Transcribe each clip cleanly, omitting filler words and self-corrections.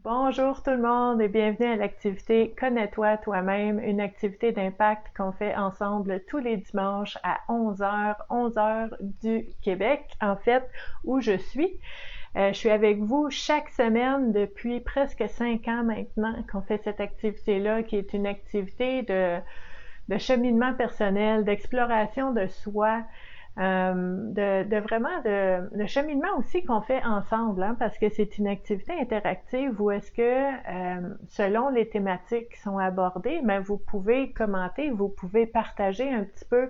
Bonjour tout le monde et bienvenue à l'activité Connais-toi toi-même, une activité d'impact qu'on fait ensemble tous les dimanches à 11 heures du Québec, en fait, où je suis. Je suis avec vous chaque semaine depuis presque 5 ans maintenant qu'on fait cette activité-là, qui est une activité de cheminement personnel, d'exploration de soi, de vraiment de cheminement aussi qu'on fait ensemble, hein, parce que c'est une activité interactive où est-ce que selon les thématiques qui sont abordées, mais vous pouvez commenter, vous pouvez partager un petit peu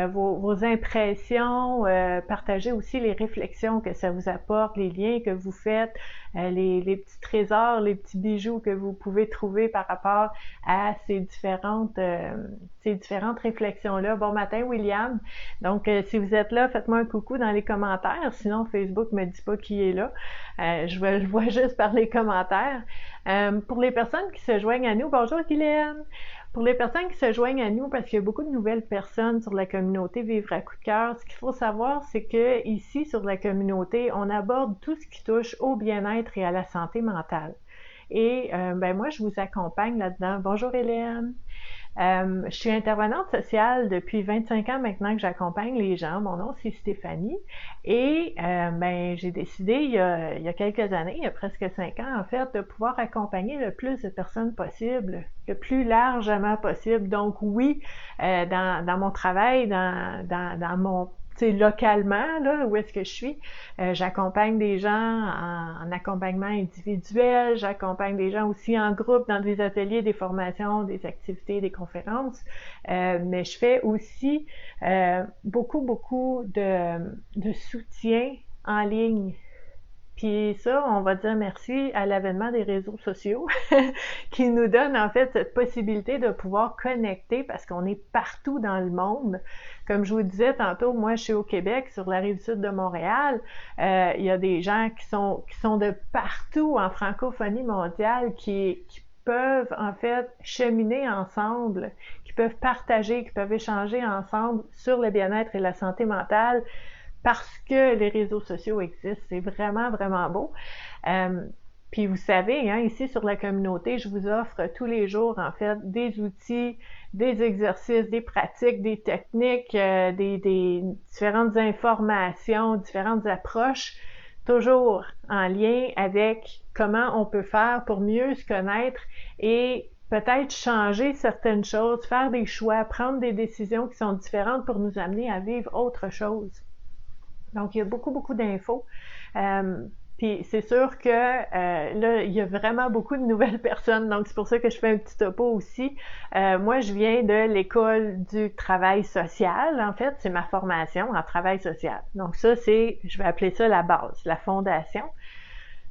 vos impressions, partager aussi les réflexions que ça vous apporte, les liens que vous faites, les petits trésors, les petits bijoux que vous pouvez trouver par rapport à ces différentes réflexions-là. Bon matin, William. Donc, si vous êtes là, faites-moi un coucou dans les commentaires. Sinon, Facebook me dit pas qui est là. Je vois juste par les commentaires. Pour les personnes qui se joignent à nous, bonjour Guylaine! Pour les personnes qui se joignent à nous, parce qu'il y a beaucoup de nouvelles personnes sur la communauté Vivre à coup de cœur, ce qu'il faut savoir, c'est que ici, sur la communauté, on aborde tout ce qui touche au bien-être et à la santé mentale. Et moi, je vous accompagne là-dedans. Bonjour Hélène! Je suis intervenante sociale depuis 25 ans maintenant que j'accompagne les gens. Mon nom, c'est Stéphanie. Et j'ai décidé il y a quelques années, il y a presque 5 ans en fait, de pouvoir accompagner le plus de personnes possible, le plus largement possible. Donc oui, dans mon travail, dans mon localement, là, où est-ce que je suis, j'accompagne des gens en accompagnement individuel, j'accompagne des gens aussi en groupe dans des ateliers, des formations, des activités, des conférences, mais je fais aussi beaucoup de soutien en ligne. Puis ça, on va dire merci à l'avènement des réseaux sociaux qui nous donne en fait cette possibilité de pouvoir connecter parce qu'on est partout dans le monde. Comme je vous disais tantôt, moi je suis au Québec, sur la rive sud de Montréal. Il y a des gens qui sont de partout en francophonie mondiale qui peuvent en fait cheminer ensemble, qui peuvent partager, qui peuvent échanger ensemble sur le bien-être et la santé mentale parce que les réseaux sociaux existent. C'est vraiment, vraiment beau. Puis vous savez, hein, ici sur la communauté, je vous offre tous les jours, en fait, des outils, des exercices, des pratiques, des techniques, des différentes informations, différentes approches, toujours en lien avec comment on peut faire pour mieux se connaître et peut-être changer certaines choses, faire des choix, prendre des décisions qui sont différentes pour nous amener à vivre autre chose. Donc, il y a beaucoup d'infos. Puis c'est sûr que là, il y a vraiment beaucoup de nouvelles personnes, donc c'est pour ça que je fais un petit topo aussi. Moi, je viens de l'école du travail social, en fait, c'est ma formation en travail social. Donc ça, je vais appeler ça la base, la fondation.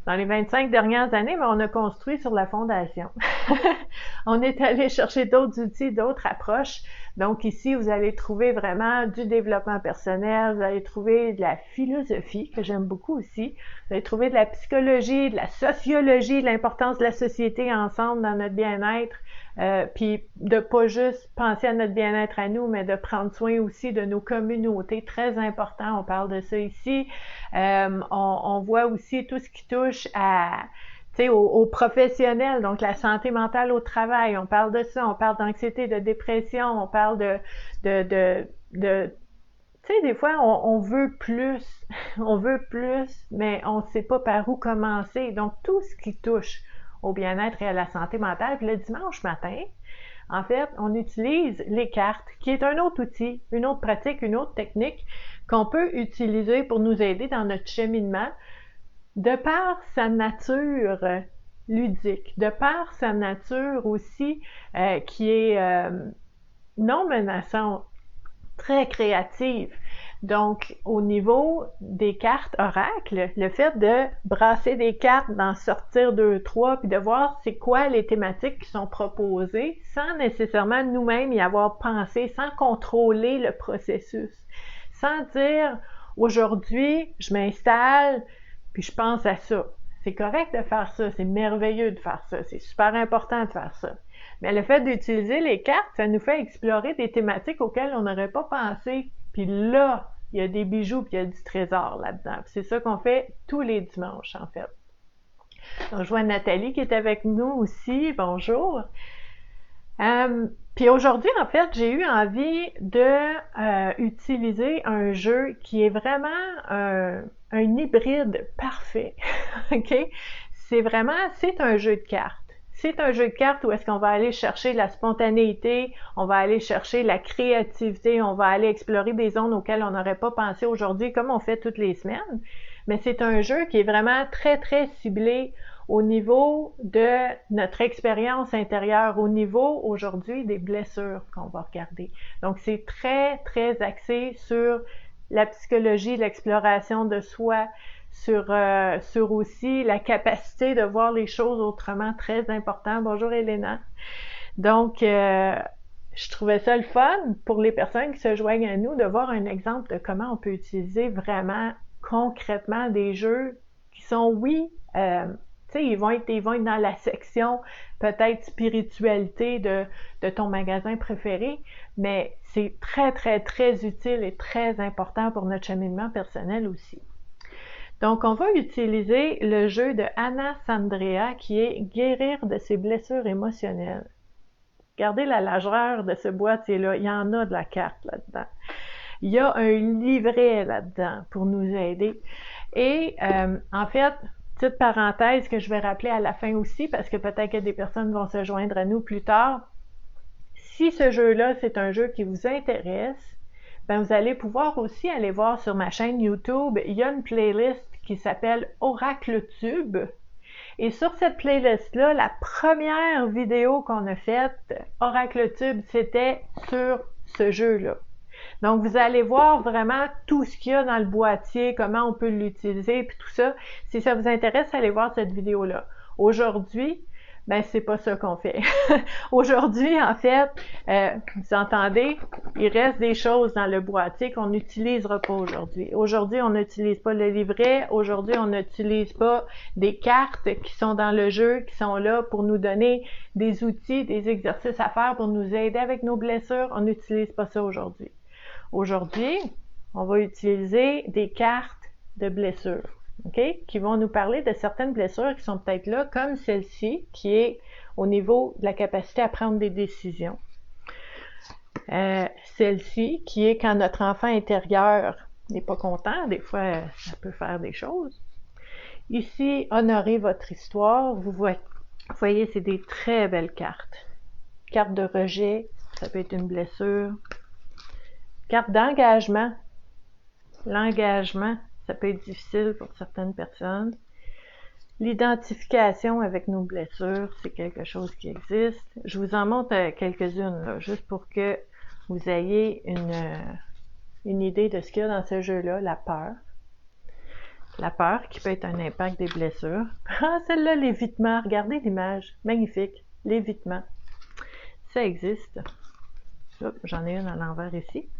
Dans les 25 dernières années, on a construit sur la fondation. On est allé chercher d'autres outils, d'autres approches. Donc ici, vous allez trouver vraiment du développement personnel, vous allez trouver de la philosophie, que j'aime beaucoup aussi. Vous allez trouver de la psychologie, de la sociologie, de l'importance de la société ensemble dans notre bien-être. Puis de pas juste penser à notre bien-être à nous, mais de prendre soin aussi de nos communautés, très important, on parle de ça ici. On voit aussi tout ce qui touche aux professionnels, donc la santé mentale au travail, on parle de ça, on parle d'anxiété, de dépression, on parle des fois, on veut plus, on veut plus, mais on ne sait pas par où commencer. Donc, tout ce qui touche au bien-être et à la santé mentale. Puis le dimanche matin, en fait, on utilise les cartes, qui est un autre outil, une autre pratique, une autre technique qu'on peut utiliser pour nous aider dans notre cheminement, de par sa nature ludique, de par sa nature aussi qui est non menaçante, très créative. Donc, au niveau des cartes oracles, le fait de brasser des cartes, d'en sortir 2, 3, puis de voir c'est quoi les thématiques qui sont proposées, sans nécessairement nous-mêmes y avoir pensé, sans contrôler le processus, sans dire aujourd'hui, je m'installe, puis je pense à ça. C'est correct de faire ça, c'est merveilleux de faire ça, c'est super important de faire ça. Mais le fait d'utiliser les cartes, ça nous fait explorer des thématiques auxquelles on n'aurait pas pensé. Puis là, il y a des bijoux puis il y a du trésor là-dedans. C'est ça qu'on fait tous les dimanches, en fait. Donc, je vois Nathalie qui est avec nous aussi. Bonjour. Puis aujourd'hui, en fait, j'ai eu envie de utiliser un jeu qui est vraiment un hybride parfait. OK? C'est un jeu de cartes. C'est un jeu de cartes où est-ce qu'on va aller chercher la spontanéité, on va aller chercher la créativité, on va aller explorer des zones auxquelles on n'aurait pas pensé aujourd'hui, comme on fait toutes les semaines. Mais c'est un jeu qui est vraiment très, très ciblé au niveau de notre expérience intérieure, au niveau aujourd'hui des blessures qu'on va regarder. Donc, c'est très, très axé sur la psychologie, l'exploration de soi, sur aussi la capacité de voir les choses autrement, très important. Bonjour Elena. Donc, je trouvais ça le fun pour les personnes qui se joignent à nous de voir un exemple de comment on peut utiliser vraiment concrètement des jeux qui sont, oui, tu sais, ils vont être dans la section peut-être spiritualité de ton magasin préféré, mais c'est très, très, très utile et très important pour notre cheminement personnel aussi. Donc, on va utiliser le jeu de Anna Sandrea qui est guérir de ses blessures émotionnelles. Regardez la largeur de ce boîtier-là. Il y en a de la carte là-dedans. Il y a un livret là-dedans pour nous aider. Et en fait, petite parenthèse que je vais rappeler à la fin aussi, parce que peut-être que des personnes vont se joindre à nous plus tard. Si ce jeu-là, c'est un jeu qui vous intéresse, ben vous allez pouvoir aussi aller voir sur ma chaîne YouTube, il y a une playlist qui s'appelle Oracle Tube. Et sur cette playlist-là, la première vidéo qu'on a faite, Oracle Tube, c'était sur ce jeu-là. Donc, vous allez voir vraiment tout ce qu'il y a dans le boîtier, comment on peut l'utiliser, puis tout ça. Si ça vous intéresse, allez voir cette vidéo-là. Aujourd'hui, ben c'est pas ça qu'on fait. Aujourd'hui, en fait, vous entendez, il reste des choses dans le boîtier qu'on n'utilisera pas aujourd'hui. Aujourd'hui, on n'utilise pas le livret. Aujourd'hui, on n'utilise pas des cartes qui sont dans le jeu, qui sont là pour nous donner des outils, des exercices à faire pour nous aider avec nos blessures. On n'utilise pas ça aujourd'hui. Aujourd'hui, on va utiliser des cartes de blessures. Okay? Qui vont nous parler de certaines blessures qui sont peut-être là, comme celle-ci, qui est au niveau de la capacité à prendre des décisions. Celle-ci, qui est quand notre enfant intérieur n'est pas content, des fois, ça peut faire des choses. Ici, honorer votre histoire. Vous voyez, c'est des très belles cartes. Carte de rejet, ça peut être une blessure. Carte d'engagement. L'engagement, ça peut être difficile pour certaines personnes. L'identification avec nos blessures, c'est quelque chose qui existe. Je vous en montre quelques-unes, là, juste pour que vous ayez une idée de ce qu'il y a dans ce jeu-là, la peur. La peur qui peut être un impact des blessures. Ah, celle-là, l'évitement. Regardez l'image. Magnifique. L'évitement. Ça existe. J'en ai une à l'envers ici.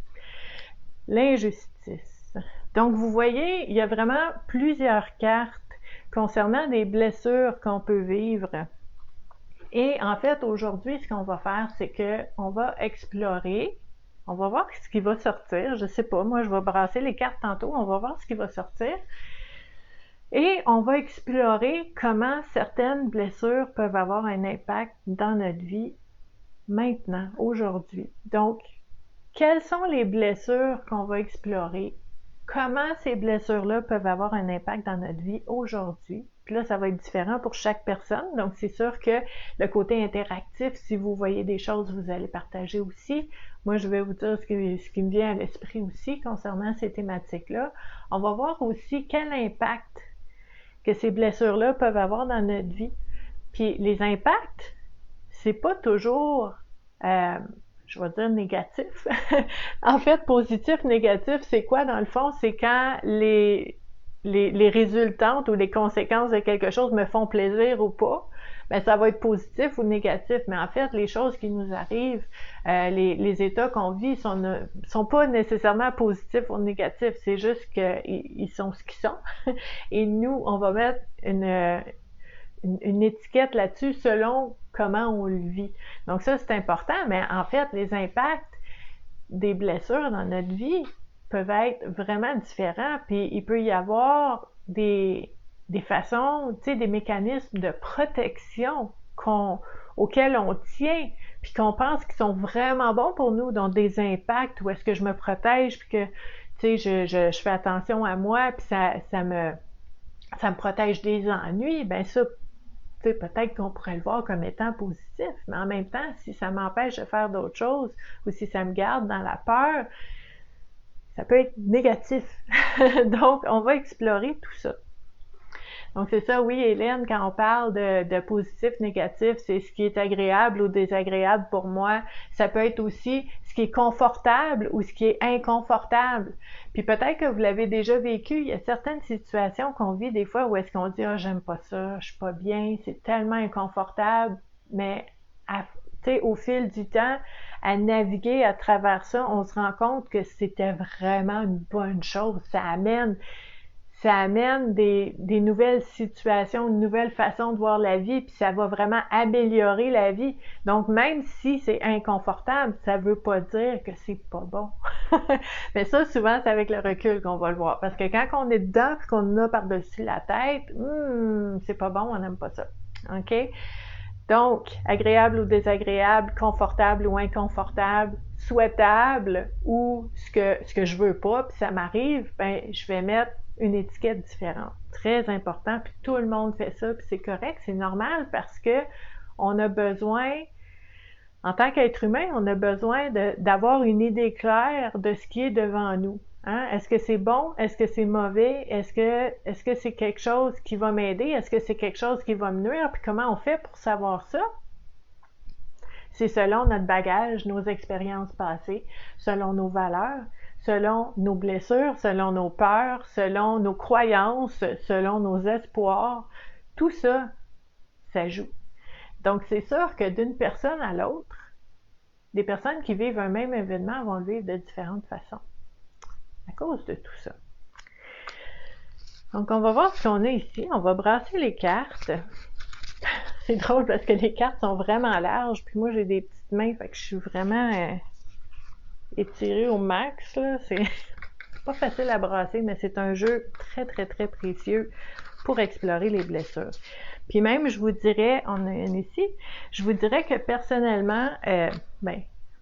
L'injustice. Donc, vous voyez, il y a vraiment plusieurs cartes concernant des blessures qu'on peut vivre. Et en fait, aujourd'hui, ce qu'on va faire, c'est qu'on va explorer, on va voir ce qui va sortir. Je sais pas, moi, je vais brasser les cartes tantôt, on va voir ce qui va sortir. Et on va explorer comment certaines blessures peuvent avoir un impact dans notre vie maintenant, aujourd'hui. Donc, quelles sont les blessures qu'on va explorer? Comment ces blessures-là peuvent avoir un impact dans notre vie aujourd'hui? Puis là, ça va être différent pour chaque personne. Donc, c'est sûr que le côté interactif, si vous voyez des choses, vous allez partager aussi. Moi, je vais vous dire ce qui me vient à l'esprit aussi concernant ces thématiques-là. On va voir aussi quel impact que ces blessures-là peuvent avoir dans notre vie. Puis les impacts, c'est pas toujours je vais dire négatif. En fait, positif, négatif, c'est quoi dans le fond? C'est quand les résultantes ou les conséquences de quelque chose me font plaisir ou pas. Ben, ça va être positif ou négatif. Mais en fait, les choses qui nous arrivent, les états qu'on vit sont pas nécessairement positifs ou négatifs. C'est juste qu'ils sont ce qu'ils sont. Et nous, on va mettre une étiquette là-dessus selon comment on le vit. Donc ça, c'est important, mais en fait, les impacts des blessures dans notre vie peuvent être vraiment différents, puis il peut y avoir des des façons, tu sais, des mécanismes de protection auxquels on tient, puis qu'on pense qu'ils sont vraiment bons pour nous, donc des impacts où est-ce que je me protège, puis que, tu sais, je fais attention à moi, puis ça me protège des ennuis, ben ça, tu sais, peut-être qu'on pourrait le voir comme étant positif, mais en même temps, si ça m'empêche de faire d'autres choses, ou si ça me garde dans la peur, ça peut être négatif. Donc, on va explorer tout ça. Donc, c'est ça, oui, Hélène, quand on parle de positif, négatif, c'est ce qui est agréable ou désagréable pour moi. Ça peut être aussi ce qui est confortable ou ce qui est inconfortable. Puis peut-être que vous l'avez déjà vécu, il y a certaines situations qu'on vit des fois où est-ce qu'on dit « Ah, j'aime pas ça, je suis pas bien, c'est tellement inconfortable », mais au fil du temps, à naviguer à travers ça, on se rend compte que c'était vraiment une bonne chose. Ça amène des nouvelles situations, une nouvelle façon de voir la vie, puis ça va vraiment améliorer la vie. Donc, même si c'est inconfortable, ça veut pas dire que c'est pas bon. Mais ça, souvent, c'est avec le recul qu'on va le voir. Parce que quand on est dedans, puis qu'on a par-dessus la tête, c'est pas bon, on n'aime pas ça. OK? Donc, agréable ou désagréable, confortable ou inconfortable, souhaitable ou ce que je veux pas, puis ça m'arrive, ben je vais mettre une étiquette différente. Très important, puis tout le monde fait ça, puis c'est correct, c'est normal parce que on a besoin, en tant qu'être humain, on a besoin d'avoir une idée claire de ce qui est devant nous. Hein? Est-ce que c'est bon? Est-ce que c'est mauvais? Est-ce que c'est quelque chose qui va m'aider? Est-ce que c'est quelque chose qui va me nuire? Puis comment on fait pour savoir ça? C'est selon notre bagage, nos expériences passées, selon nos valeurs, selon nos blessures, selon nos peurs, selon nos croyances, selon nos espoirs. Tout ça, ça joue. Donc, c'est sûr que d'une personne à l'autre, des personnes qui vivent un même événement vont le vivre de différentes façons à cause de tout ça. Donc, on va voir ce qu'on a ici. On va brasser les cartes. C'est drôle parce que les cartes sont vraiment larges, puis moi, j'ai des petites mains, fait que je suis vraiment étirée au max, là. C'est pas facile à brasser, mais c'est un jeu très, très, très précieux pour explorer les blessures. Puis même, je vous dirais, on a une ici, je vous dirais que personnellement,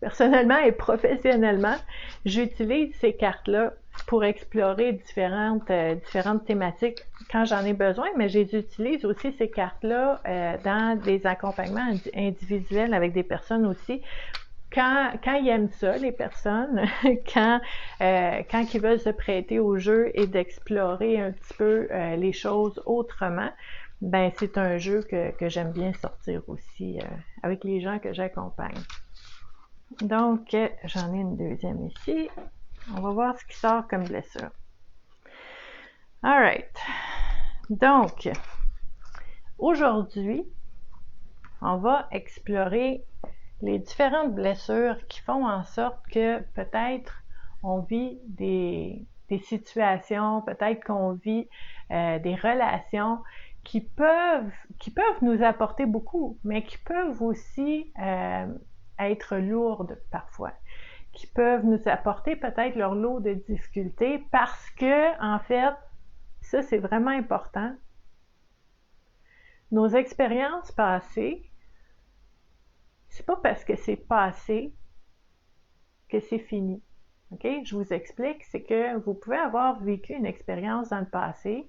personnellement et professionnellement, j'utilise ces cartes-là pour explorer différentes thématiques quand j'en ai besoin, mais j'utilise aussi ces cartes-là dans des accompagnements individuels avec des personnes aussi. Quand ils aiment ça, les personnes, quand ils veulent se prêter au jeu et d'explorer un petit peu les choses autrement, ben c'est un jeu que j'aime bien sortir aussi avec les gens que j'accompagne. Donc, j'en ai une deuxième ici. On va voir ce qui sort comme blessure. Alright. Donc, aujourd'hui, on va explorer les différentes blessures qui font en sorte que peut-être on vit des situations, peut-être qu'on vit des relations qui peuvent nous apporter beaucoup, mais qui peuvent aussi être lourdes parfois, qui peuvent nous apporter peut-être leur lot de difficultés parce que, en fait, ça c'est vraiment important, nos expériences passées, c'est pas parce que c'est passé que c'est fini. OK? Je vous explique, c'est que vous pouvez avoir vécu une expérience dans le passé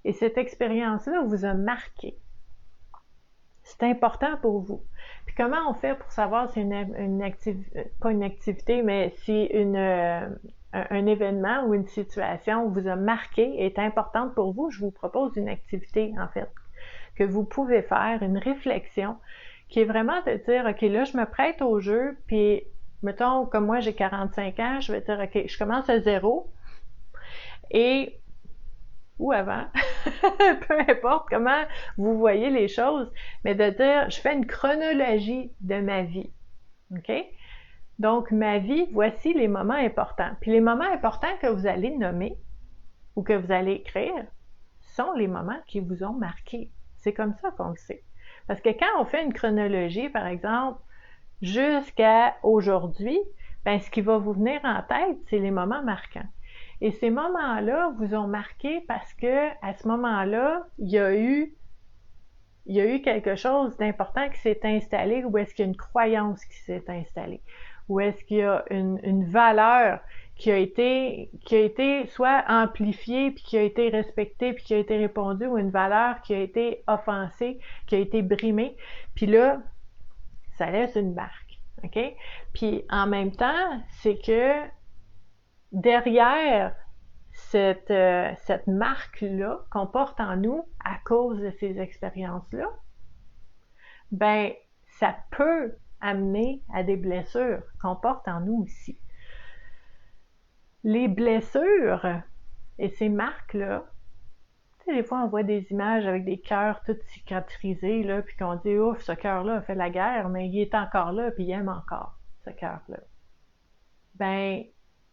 et cette expérience-là vous a marqué. C'est important pour vous. Puis comment on fait pour savoir si pas une activité, mais si un événement ou une situation vous a marqué est importante pour vous? Je vous propose une activité, en fait, que vous pouvez faire, une réflexion, qui est vraiment de dire, OK, là, je me prête au jeu, puis, mettons, comme moi, j'ai 45 ans, je vais dire, OK, je commence à zéro, ou avant, peu importe comment vous voyez les choses, mais de dire, je fais une chronologie de ma vie, OK? Donc, ma vie, voici les moments importants. Puis les moments importants que vous allez nommer ou que vous allez écrire sont les moments qui vous ont marqué. C'est comme ça qu'on le sait. Parce que quand on fait une chronologie, par exemple, jusqu'à aujourd'hui, ben, ce qui va vous venir en tête, c'est les moments marquants. Et ces moments-là vous ont marqué parce que à ce moment-là, il y a eu quelque chose d'important qui s'est installé, ou est-ce qu'il y a une croyance qui s'est installée, ou est-ce qu'il y a une valeur qui a été soit amplifiée, puis qui a été respectée, puis qui a été répondue, ou une valeur qui a été offensée, qui a été brimée. Puis là, ça laisse une marque, OK? Puis en même temps, c'est que derrière cette marque-là qu'on porte en nous à cause de ces expériences-là, ben ça peut amener à des blessures qu'on porte en nous aussi. Les blessures et ces marques-là, tu sais, des fois on voit des images avec des cœurs tous cicatrisés, là, puis qu'on dit « Ouf, ce cœur-là a fait la guerre, mais il est encore là, puis il aime encore ce cœur-là. » Ben,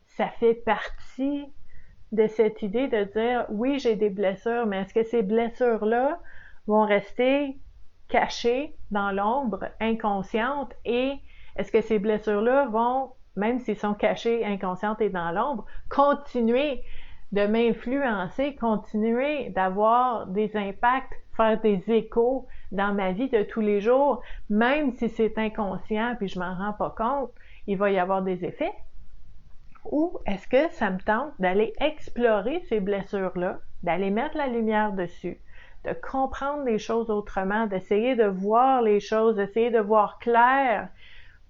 ça fait partie de cette idée de dire « Oui, j'ai des blessures, mais est-ce que ces blessures-là vont rester cachées dans l'ombre, inconscientes, et est-ce que ces blessures-là vont, même s'ils sont cachées, inconscientes et dans l'ombre, continuer de m'influencer, continuer d'avoir des impacts, faire des échos dans ma vie de tous les jours, même si c'est inconscient puis je m'en rends pas compte, il va y avoir des effets? Ou est-ce que ça me tente d'aller explorer ces blessures-là, d'aller mettre la lumière dessus, de comprendre les choses autrement, d'essayer de voir les choses, d'essayer de voir clair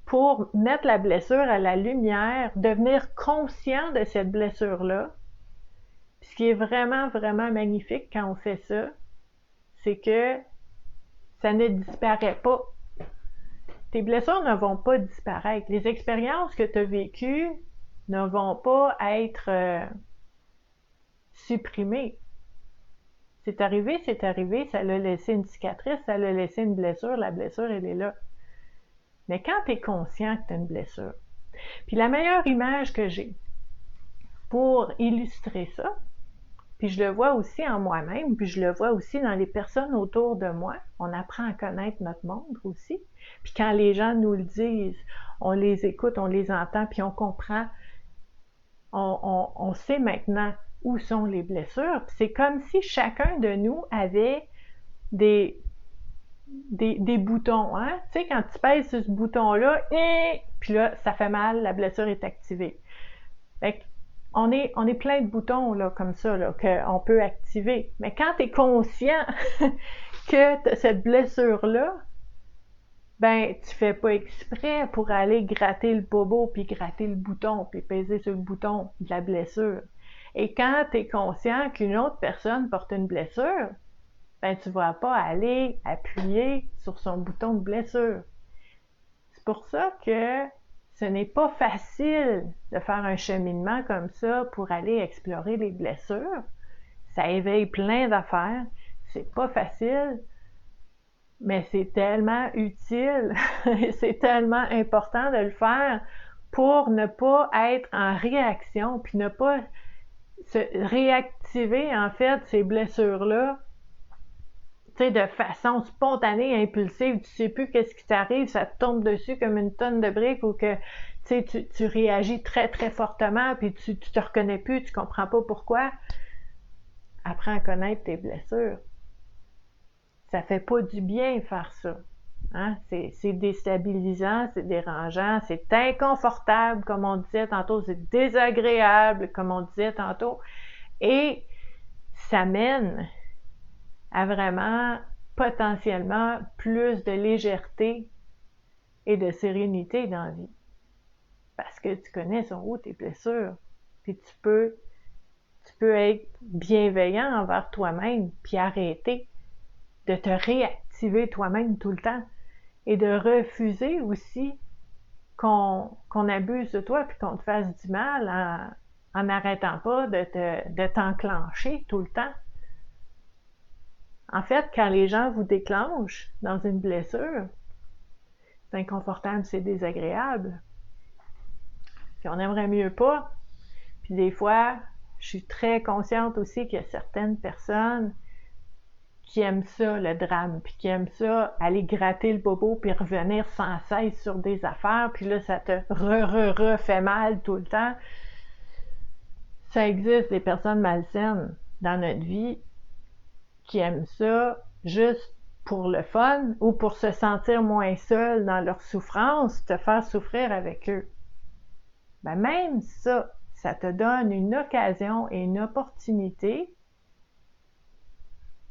pour mettre la blessure à la lumière, devenir conscient de cette blessure-là. Puis ce qui est vraiment, vraiment magnifique quand on fait ça, c'est que ça ne disparaît pas. Tes blessures ne vont pas disparaître. Les expériences que tu as vécues ne vont pas être supprimées. C'est arrivé, ça l'a laissé une cicatrice, ça l'a laissé une blessure, la blessure, elle est là. Mais quand tu es conscient que tu as une blessure, puis la meilleure image que j'ai pour illustrer ça, puis je le vois aussi en moi-même, puis je le vois aussi dans les personnes autour de moi, on apprend à connaître notre monde aussi, puis quand les gens nous le disent, on les écoute, on les entend, puis on comprend, on sait maintenant où sont les blessures. C'est comme si chacun de nous avait des boutons, hein? Tu sais, quand tu pèses sur ce bouton-là, puis là, ça fait mal, la blessure est activée. Fait qu'on est plein de boutons, là, comme ça, là, qu'on peut activer. Mais quand tu es conscient que tu as cette blessure-là, ben, tu fais pas exprès pour aller gratter le bobo, puis gratter le bouton, puis peser sur le bouton de la blessure. Et quand tu es conscient qu'une autre personne porte une blessure, ben, tu vas pas aller appuyer sur son bouton de blessure. C'est pour ça que ce n'est pas facile de faire un cheminement comme ça pour aller explorer les blessures. Ça éveille plein d'affaires. C'est pas facile, mais c'est tellement utile et c'est tellement important de le faire pour ne pas être en réaction, puis ne pas se réactiver, en fait, ces blessures-là, tu sais, de façon spontanée, impulsive. Tu sais plus qu'est-ce qui t'arrive, ça te tombe dessus comme une tonne de briques, ou que, tu sais, tu réagis très, très fortement, puis tu te reconnais plus, tu comprends pas pourquoi. Apprends à connaître tes blessures. Ça fait pas du bien faire ça. Hein? C'est déstabilisant, c'est dérangeant, c'est inconfortable, comme on disait tantôt, c'est désagréable, comme on disait tantôt, et ça mène à vraiment potentiellement plus de légèreté et de sérénité dans la vie. Parce que tu connais son haut tes blessures, puis tu peux être bienveillant envers toi-même, puis arrêter de te réactiver toi-même tout le temps, et de refuser aussi qu'on abuse de toi, puis qu'on te fasse du mal en n'arrêtant pas de t'enclencher tout le temps. En fait, quand les gens vous déclenchent dans une blessure, c'est inconfortable, c'est désagréable. Puis on aimerait mieux pas. Puis des fois, je suis très consciente aussi qu'il y a certaines personnes qui aiment ça, le drame, puis qui aiment ça, aller gratter le bobo, puis revenir sans cesse sur des affaires, puis là, ça te refait mal tout le temps. Ça existe des personnes malsaines dans notre vie qui aiment ça juste pour le fun ou pour se sentir moins seul dans leur souffrance, te faire souffrir avec eux. Ben même ça, ça te donne une occasion et une opportunité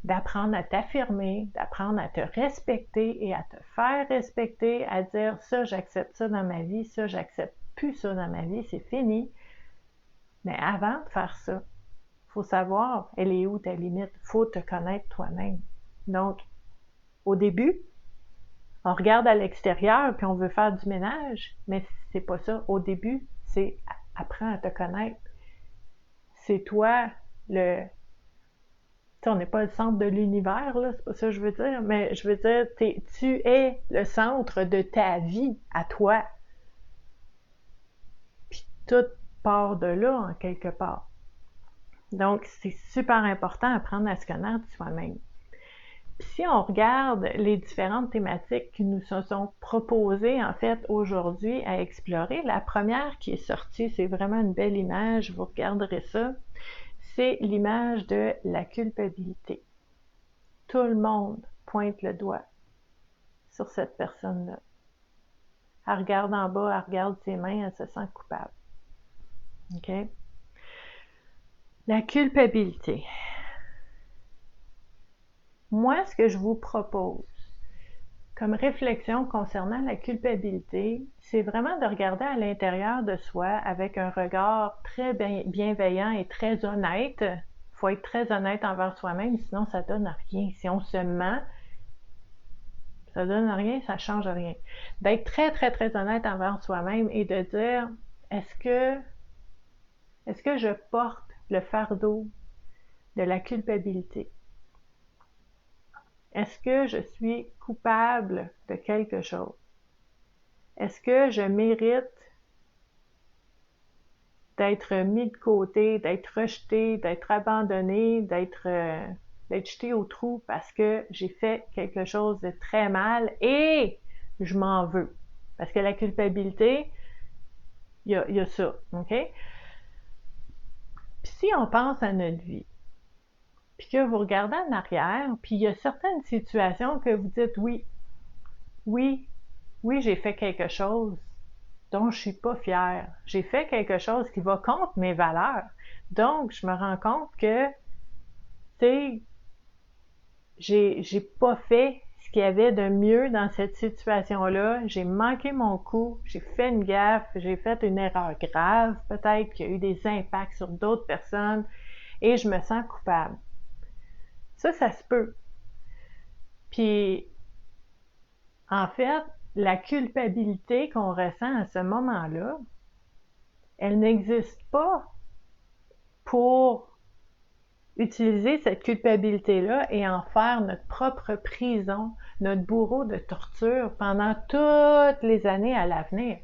d'apprendre à t'affirmer, d'apprendre à te respecter et à te faire respecter, à dire ça, j'accepte ça dans ma vie, ça, j'accepte plus ça dans ma vie, c'est fini. Mais avant de faire ça, faut savoir, elle est où ta limite, faut te connaître toi-même. Donc, au début, on regarde à l'extérieur puis on veut faire du ménage, mais c'est pas ça. Au début, c'est apprends à te connaître. C'est toi le... T'sais, on n'est pas le centre de l'univers, là, c'est pas ça que je veux dire, mais je veux dire, tu es le centre de ta vie à toi. Puis tout part de là, en quelque part. Donc, c'est super important d'apprendre à se connaître soi-même. Puis si on regarde les différentes thématiques qui nous se sont proposées, en fait, aujourd'hui à explorer, la première qui est sortie, c'est vraiment une belle image, vous regarderez ça, c'est l'image de la culpabilité. Tout le monde pointe le doigt sur cette personne-là. Elle regarde en bas, elle regarde ses mains, elle se sent coupable. OK? La culpabilité. Moi, ce que je vous propose comme réflexion concernant la culpabilité, c'est vraiment de regarder à l'intérieur de soi avec un regard très bienveillant et très honnête. Il faut être très honnête envers soi-même, sinon ça donne rien. Si on se ment, ça donne rien, ça change rien. D'être très, très, très honnête envers soi-même et de dire, est-ce que je porte le fardeau de la culpabilité? Est-ce que je suis coupable de quelque chose? Est-ce que je mérite d'être mis de côté, d'être rejeté, d'être abandonné, d'être jeté au trou parce que j'ai fait quelque chose de très mal et je m'en veux? Parce que la culpabilité, il y a ça, OK? Puis si on pense à notre vie, puis que vous regardez en arrière, puis il y a certaines situations que vous dites oui, j'ai fait quelque chose dont je suis pas fière. J'ai fait quelque chose qui va contre mes valeurs. Donc, je me rends compte que, tu sais, j'ai pas fait ce qu'il y avait de mieux dans cette situation-là. J'ai manqué mon coup, j'ai fait une gaffe, j'ai fait une erreur grave, peut-être qu'il y a eu des impacts sur d'autres personnes, et je me sens coupable. Ça se peut. Puis, en fait, la culpabilité qu'on ressent à ce moment-là, elle n'existe pas pour utiliser cette culpabilité-là et en faire notre propre prison, notre bourreau de torture pendant toutes les années à l'avenir.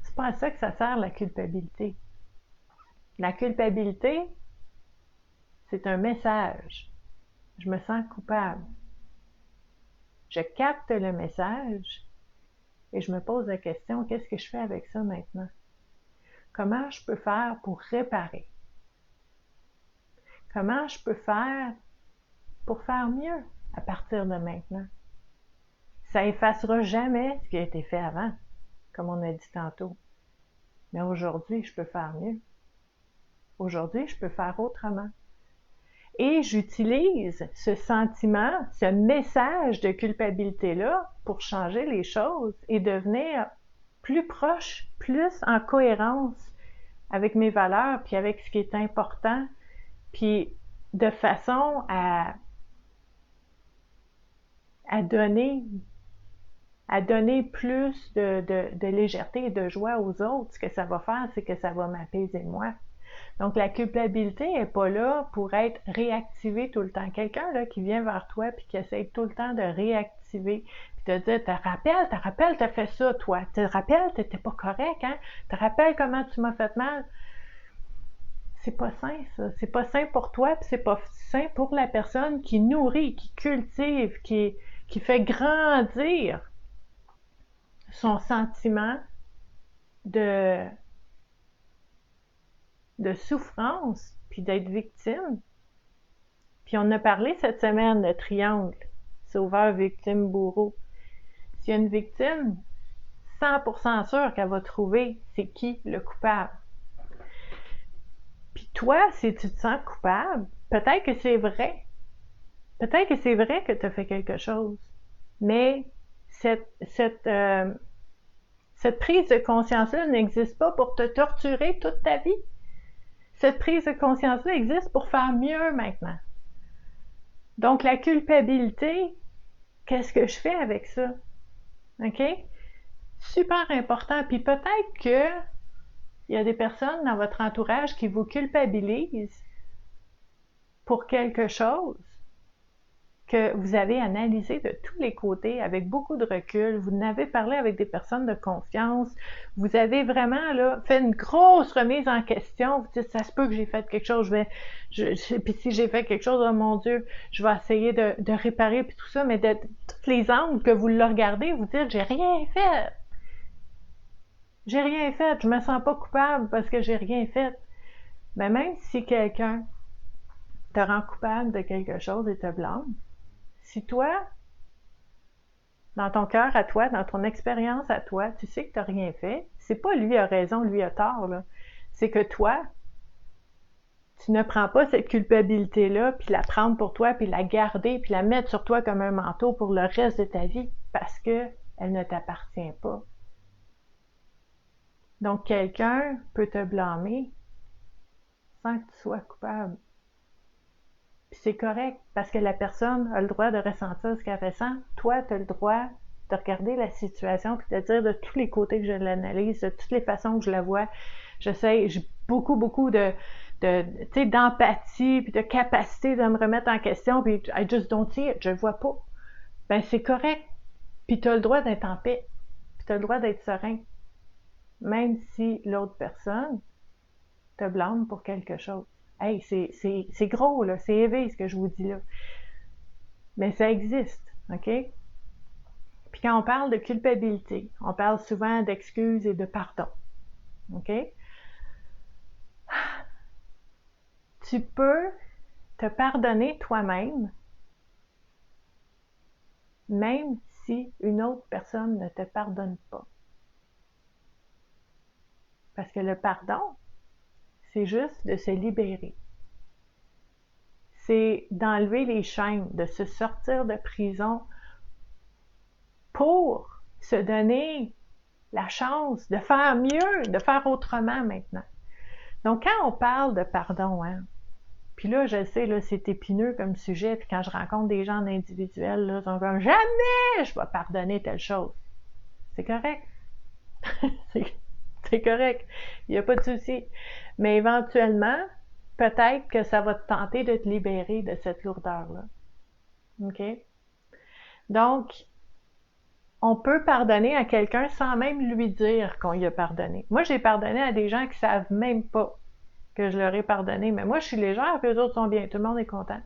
C'est pas à ça que ça sert la culpabilité. La culpabilité, c'est un message. Je me sens coupable. Je capte le message et je me pose la question, qu'est-ce que je fais avec ça maintenant? Comment je peux faire pour réparer? Comment je peux faire pour faire mieux à partir de maintenant? Ça effacera jamais ce qui a été fait avant, comme on a dit tantôt. Mais aujourd'hui, je peux faire mieux. Aujourd'hui, je peux faire autrement. Et j'utilise ce sentiment, ce message de culpabilité-là pour changer les choses et devenir plus proche, plus en cohérence avec mes valeurs, puis avec ce qui est important, puis de façon à donner plus de légèreté et de joie aux autres. Ce que ça va faire, c'est que ça va m'apaiser moi. Donc, la culpabilité n'est pas là pour être réactivée tout le temps. Quelqu'un là qui vient vers toi et qui essaie tout le temps de réactiver, puis te dire, te rappelles, t'as fait ça, toi. Te rappelles, t'étais pas correct, hein? Te rappelles comment tu m'as fait mal? C'est pas sain, ça. C'est pas sain pour toi, puis c'est pas sain pour la personne qui nourrit, qui cultive, qui fait grandir son sentiment de de souffrance, puis d'être victime. Puis on a parlé cette semaine de triangle, sauveur, victime, bourreau. S'il y a une victime, 100% sûr qu'elle va trouver c'est qui le coupable. Puis toi, si tu te sens coupable, peut-être que c'est vrai. Peut-être que c'est vrai que tu as fait quelque chose. Mais cette prise de conscience-là n'existe pas pour te torturer toute ta vie. Cette prise de conscience-là existe pour faire mieux maintenant. Donc, la culpabilité, qu'est-ce que je fais avec ça? OK? Super important. Puis peut-être que il y a des personnes dans votre entourage qui vous culpabilisent pour quelque chose que vous avez analysé de tous les côtés avec beaucoup de recul. Vous en avez parlé avec des personnes de confiance. Vous avez vraiment là, fait une grosse remise en question. Vous dites, ça se peut que j'ai fait quelque chose. Puis si j'ai fait quelque chose, oh mon Dieu, je vais essayer de réparer puis tout ça. Mais de tous les angles que vous le regardez, vous dites, j'ai rien fait. J'ai rien fait. Je me sens pas coupable parce que j'ai rien fait. Mais même si quelqu'un te rend coupable de quelque chose et te blâme, si toi, dans ton cœur à toi, dans ton expérience à toi, tu sais que tu n'as rien fait, c'est pas lui a raison, lui a tort, là. C'est que toi, tu ne prends pas cette culpabilité-là, puis la prendre pour toi, puis la garder, puis la mettre sur toi comme un manteau pour le reste de ta vie, parce que elle ne t'appartient pas. Donc, quelqu'un peut te blâmer sans que tu sois coupable. Puis c'est correct, parce que la personne a le droit de ressentir ce qu'elle ressent. Toi, tu as le droit de regarder la situation puis de dire de tous les côtés que je l'analyse, de toutes les façons que je la vois. J'ai beaucoup d'empathie puis de capacité de me remettre en question, puis I just don't see it, je le vois pas. Ben c'est correct. Puis tu as le droit d'être en paix. Puis tu as le droit d'être serein. Même si l'autre personne te blâme pour quelque chose. Hey, c'est gros, là, c'est élevé ce que je vous dis là. Mais ça existe, OK? Puis quand on parle de culpabilité, on parle souvent d'excuses et de pardon, OK? Tu peux te pardonner toi-même, même si une autre personne ne te pardonne pas. Parce que le pardon, c'est juste de se libérer. C'est d'enlever les chaînes, de se sortir de prison pour se donner la chance de faire mieux, de faire autrement maintenant. Donc, quand on parle de pardon, hein, puis là, je sais, là, c'est épineux comme sujet, puis quand je rencontre des gens en individuel, là, ils sont comme « Jamais je vais pardonner telle chose! » C'est correct. c'est correct. Il n'y a pas de souci. Mais éventuellement, peut-être que ça va te tenter de te libérer de cette lourdeur-là. OK? Donc, on peut pardonner à quelqu'un sans même lui dire qu'on lui a pardonné. Moi, j'ai pardonné à des gens qui savent même pas que je leur ai pardonné, mais moi, je suis légère, puis eux autres sont bien. Tout le monde est content.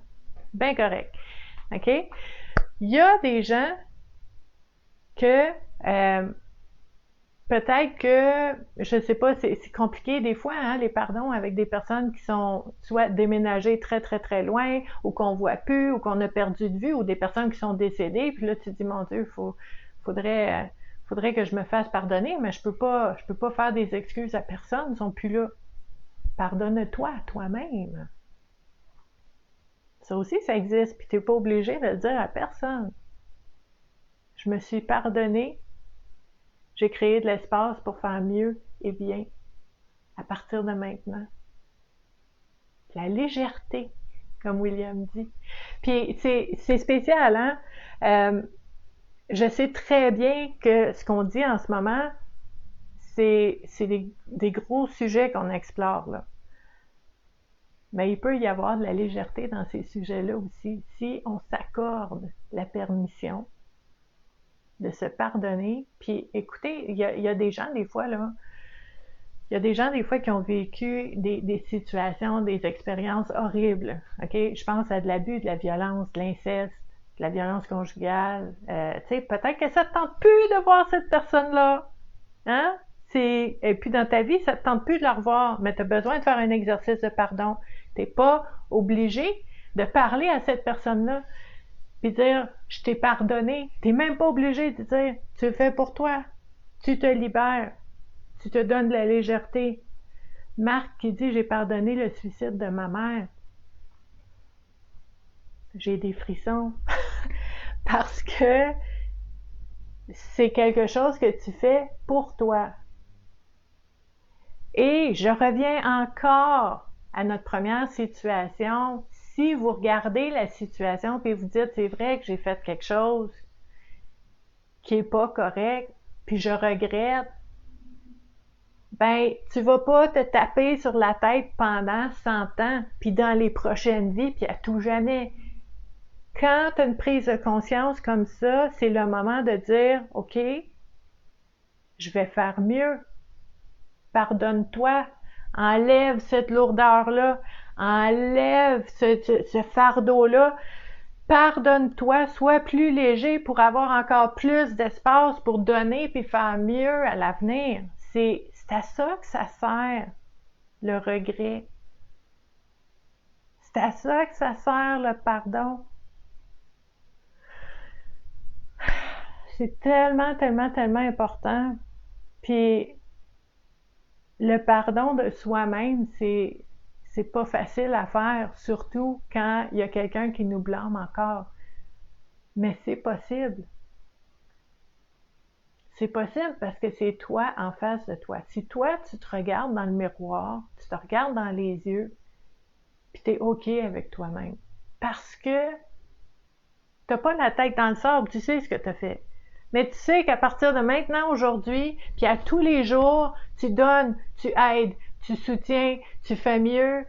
Bien correct. OK? Il y a des gens que peut-être que, je sais pas, c'est compliqué des fois, hein, les pardons avec des personnes qui sont soit déménagées très, très, très loin, ou qu'on voit plus, ou qu'on a perdu de vue, ou des personnes qui sont décédées, puis là, tu te dis, mon Dieu, faudrait que je me fasse pardonner, mais je peux pas faire des excuses à personne, ils sont plus là. Pardonne-toi à toi-même. Ça aussi, ça existe, puis t'es pas obligé de le dire à personne. Je me suis pardonnée, j'ai créé de l'espace pour faire mieux et bien à partir de maintenant. La légèreté, comme William dit. Puis c'est spécial, hein? Je sais très bien que ce qu'on dit en ce moment, c'est des gros sujets qu'on explore, là. Mais il peut y avoir de la légèreté dans ces sujets-là aussi, si on s'accorde la permission de se pardonner. Puis écoutez, il y a des gens des fois, là, il y a des gens des fois qui ont vécu des situations, des expériences horribles, OK? Je pense à de l'abus, de la violence, de l'inceste, de la violence conjugale. Tu sais, peut-être que ça ne tente plus de voir cette personne-là, hein? Et puis dans ta vie, ça ne te tente plus de la revoir, mais tu as besoin de faire un exercice de pardon. Tu n'es pas obligé de parler à cette personne-là puis dire « je t'ai pardonné ». Tu n'es même pas obligé de dire « tu le fais pour toi ». Tu te libères. Tu te donnes de la légèreté. Marc qui dit « j'ai pardonné le suicide de ma mère ». J'ai des frissons parce que c'est quelque chose que tu fais pour toi. Et je reviens encore à notre première situation. Si vous regardez la situation puis vous dites c'est vrai que j'ai fait quelque chose qui est pas correct, puis je regrette, ben tu vas pas te taper sur la tête pendant 100 ans, puis dans les prochaines vies, puis à tout jamais. Quand tu as une prise de conscience comme ça, c'est le moment de dire « OK, je vais faire mieux. Pardonne-toi. Enlève cette lourdeur-là. Enlève ce fardeau-là. Pardonne-toi. Sois plus léger pour avoir encore plus d'espace pour donner puis faire mieux à l'avenir. » C'est à ça que ça sert, le regret. C'est à ça que ça sert, le pardon. C'est tellement, tellement, tellement important. Puis, le pardon de soi-même, c'est pas facile à faire, surtout quand il y a quelqu'un qui nous blâme encore. Mais c'est possible. C'est possible parce que c'est toi en face de toi. Si toi, tu te regardes dans le miroir, tu te regardes dans les yeux, puis tu es OK avec toi-même. Parce que t'as pas la tête dans le sable, tu sais ce que tu as fait. Mais tu sais qu'à partir de maintenant, aujourd'hui, puis à tous les jours, tu donnes, tu aides, tu soutiens, tu fais mieux.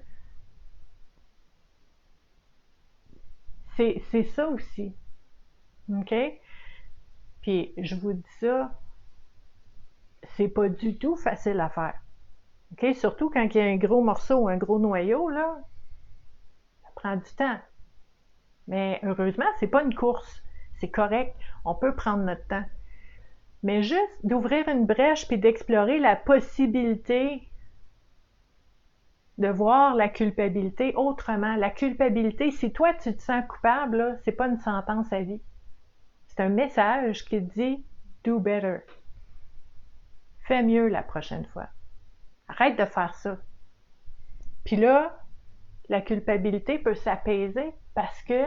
C'est ça aussi. OK? Puis je vous dis ça, c'est pas du tout facile à faire. OK? Surtout quand il y a un gros morceau, un gros noyau, là, ça prend du temps. Mais heureusement, c'est pas une course. C'est correct. On peut prendre notre temps. Mais juste d'ouvrir une brèche puis d'explorer la possibilité de voir la culpabilité autrement. La culpabilité, si toi tu te sens coupable, là, c'est pas une sentence à vie. C'est un message qui dit « do better ». Fais mieux la prochaine fois. Arrête de faire ça. Puis là, la culpabilité peut s'apaiser parce que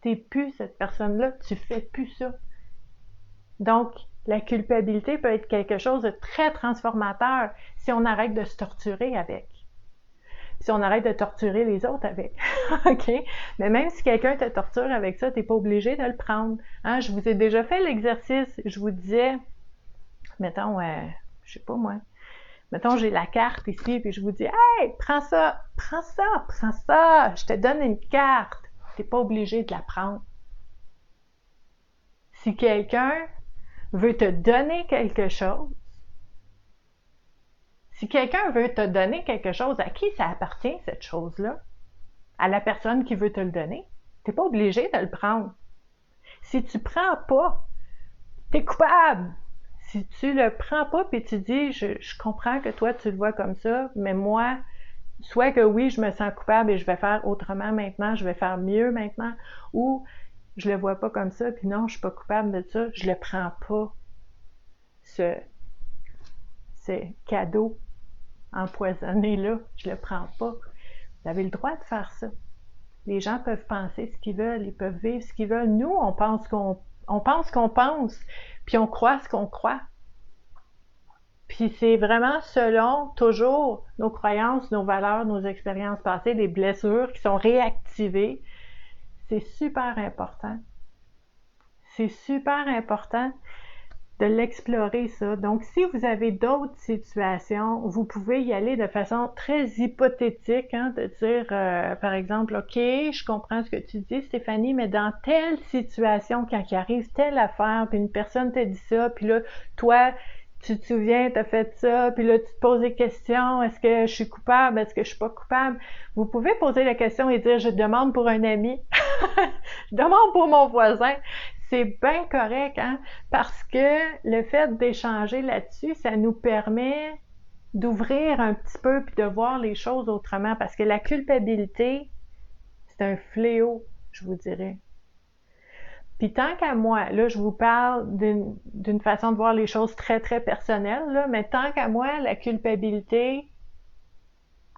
t'es plus cette personne-là, tu fais plus ça. Donc, la culpabilité peut être quelque chose de très transformateur si on arrête de se torturer avec. Si on arrête de torturer les autres avec. OK? Mais même si quelqu'un te torture avec ça, t'es pas obligé de le prendre. Hein? Je vous ai déjà fait l'exercice, je vous disais, mettons, je sais pas moi, mettons j'ai la carte ici, puis je vous dis, hey, prends ça, je te donne une carte. T'es pas obligé de la prendre. Si quelqu'un veut te donner quelque chose, à qui ça appartient, cette chose-là? À la personne qui veut te le donner. T'es pas obligé de le prendre. Si tu prends pas, t'es coupable. Si tu le prends pas puis tu dis, je comprends que toi tu le vois comme ça, mais moi, soit que oui, je me sens coupable et je vais faire autrement maintenant, je vais faire mieux maintenant, ou je le vois pas comme ça, puis non, je suis pas coupable de ça, je le prends pas, ce cadeau empoisonné-là, je le prends pas. Vous avez le droit de faire ça. Les gens peuvent penser ce qu'ils veulent, ils peuvent vivre ce qu'ils veulent. Nous, on pense qu'on pense, puis on croit ce qu'on croit. Puis c'est vraiment selon toujours nos croyances, nos valeurs, nos expériences passées, les blessures qui sont réactivées. C'est super important. C'est super important de l'explorer, ça. Donc, si vous avez d'autres situations, vous pouvez y aller de façon très hypothétique, hein, de dire, par exemple, OK, je comprends ce que tu dis, Stéphanie, mais dans telle situation, quand il arrive telle affaire, puis une personne te dit ça, puis là, toi, tu te souviens, tu as fait ça, puis là, tu te poses des questions, est-ce que je suis coupable, est-ce que je suis pas coupable? Vous pouvez poser la question et dire, je demande pour un ami, je demande pour mon voisin. c'est bien correct, hein? Parce que le fait d'échanger là-dessus, ça nous permet d'ouvrir un petit peu puis de voir les choses autrement. Parce que la culpabilité, c'est un fléau, je vous dirais. Puis tant qu'à moi, là, je vous parle d'une façon de voir les choses très, très personnelle, là, mais tant qu'à moi, la culpabilité,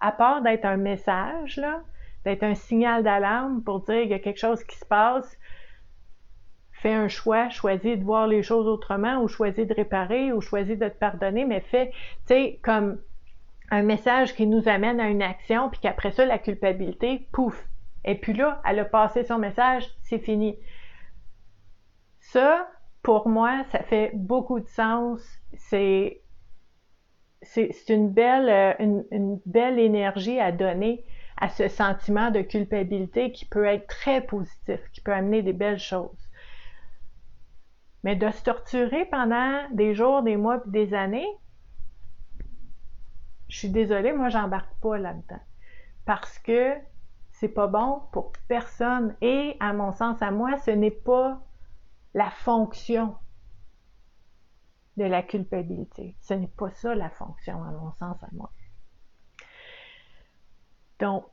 à part d'être un message, là, d'être un signal d'alarme pour dire qu'il y a quelque chose qui se passe, fais un choix, choisis de voir les choses autrement, ou choisis de réparer, ou choisis de te pardonner, mais fais, tu sais, comme un message qui nous amène à une action, puis qu'après ça, la culpabilité, pouf! Et puis là, elle a passé son message, c'est fini. Ça, pour moi, ça fait beaucoup de sens. C'est une belle énergie à donner à ce sentiment de culpabilité qui peut être très positif, qui peut amener des belles choses. Mais de se torturer pendant des jours, des mois puis des années, je suis désolée, moi j'embarque pas là-dedans. Parce que c'est pas bon pour personne. Et à mon sens, à moi, ce n'est pas la fonction de la culpabilité. Ce n'est pas ça la fonction, à mon sens, à moi. Donc,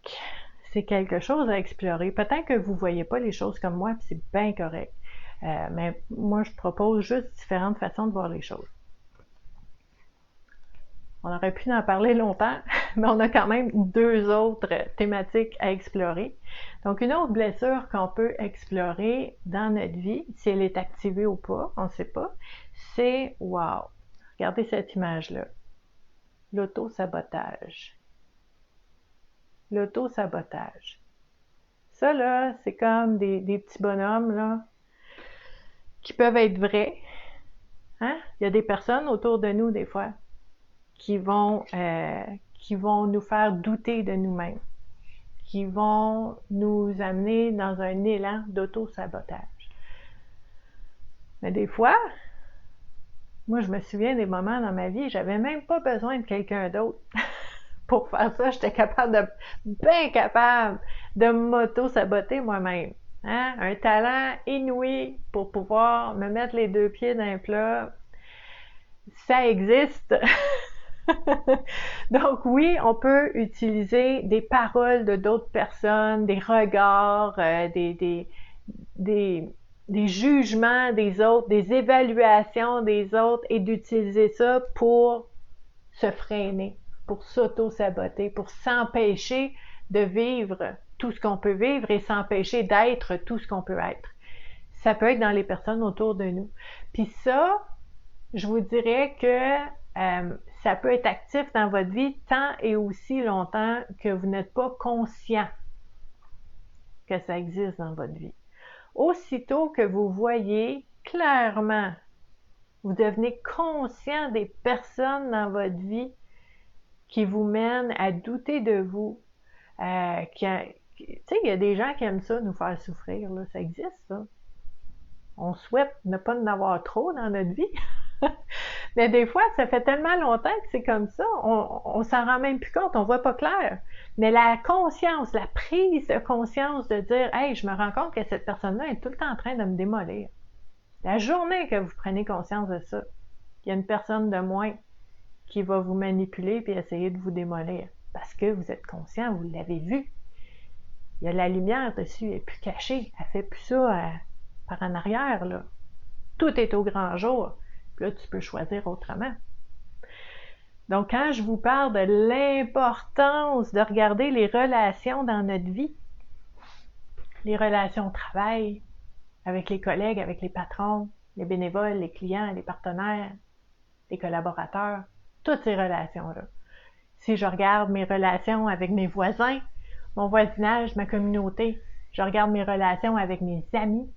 c'est quelque chose à explorer. Peut-être que vous ne voyez pas les choses comme moi, puis c'est bien correct. Mais moi, je propose juste différentes façons de voir les choses. On aurait pu en parler longtemps, mais on a quand même 2 autres thématiques à explorer. Donc, une autre blessure qu'on peut explorer dans notre vie, si elle est activée ou pas, on ne sait pas, c'est, wow, regardez cette image-là, l'auto-sabotage. L'auto-sabotage. Ça, là, c'est comme des petits bonhommes, là, qui peuvent être vrais. Hein? Il y a des personnes autour de nous, des fois, qui vont nous faire douter de nous-mêmes, qui vont nous amener dans un élan d'auto-sabotage. Mais des fois, moi, je me souviens des moments dans ma vie, j'avais même pas besoin de quelqu'un d'autre pour faire ça. J'étais bien capable de m'auto-saboter moi-même. Hein? Un talent inouï pour pouvoir me mettre les 2 pieds dans un plat. Ça existe. Donc oui, on peut utiliser des paroles de d'autres personnes, des regards, des jugements des autres, des évaluations des autres et d'utiliser ça pour se freiner, pour s'auto-saboter, pour s'empêcher de vivre tout ce qu'on peut vivre et s'empêcher d'être tout ce qu'on peut être. Ça peut être dans les personnes autour de nous. Puis ça, je vous dirais que ça peut être actif dans votre vie tant et aussi longtemps que vous n'êtes pas conscient que ça existe dans votre vie. Aussitôt que vous voyez clairement, vous devenez conscient des personnes dans votre vie qui vous mènent à douter de vous. Tu sais, il y a des gens qui aiment ça, nous faire souffrir, là, ça existe, ça. On souhaite ne pas en avoir trop dans notre vie. Mais des fois, ça fait tellement longtemps que c'est comme ça, on s'en rend même plus compte, on voit pas clair. Mais la conscience, la prise de conscience de dire « Hey, je me rends compte que cette personne-là est tout le temps en train de me démolir. » La journée que vous prenez conscience de ça, il y a une personne de moins qui va vous manipuler puis essayer de vous démolir. Parce que vous êtes conscient, vous l'avez vu. Il y a la lumière dessus, elle n'est plus cachée, elle fait plus ça par en arrière, là. Tout est au grand jour. Puis là, tu peux choisir autrement. Donc, quand je vous parle de l'importance de regarder les relations dans notre vie, les relations au travail, avec les collègues, avec les patrons, les bénévoles, les clients, les partenaires, les collaborateurs, toutes ces relations-là. Si je regarde mes relations avec mes voisins, mon voisinage, ma communauté, je regarde mes relations avec mes amis,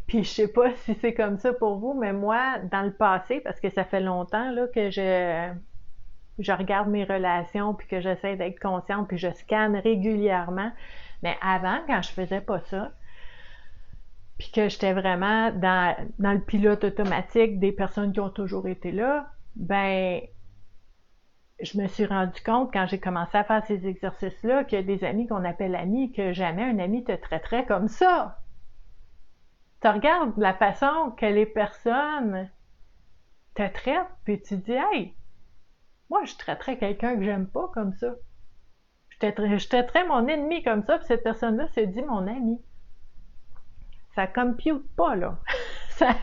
puis je sais pas si c'est comme ça pour vous, mais moi, dans le passé, parce que ça fait longtemps là, que je regarde mes relations, puis que j'essaie d'être consciente, puis je scanne régulièrement. Mais avant, quand je faisais pas ça, puis que j'étais vraiment dans le pilote automatique des personnes qui ont toujours été là, ben je me suis rendu compte, quand j'ai commencé à faire ces exercices-là, qu'il y a des amis qu'on appelle amis, que jamais un ami te traiterait comme ça. Tu regardes la façon que les personnes te traitent, puis tu dis, hey, moi, je traiterais quelqu'un que j'aime pas comme ça. Je traiterais mon ennemi comme ça, puis cette personne-là se dit mon ami. Ça compute pas, là. ça,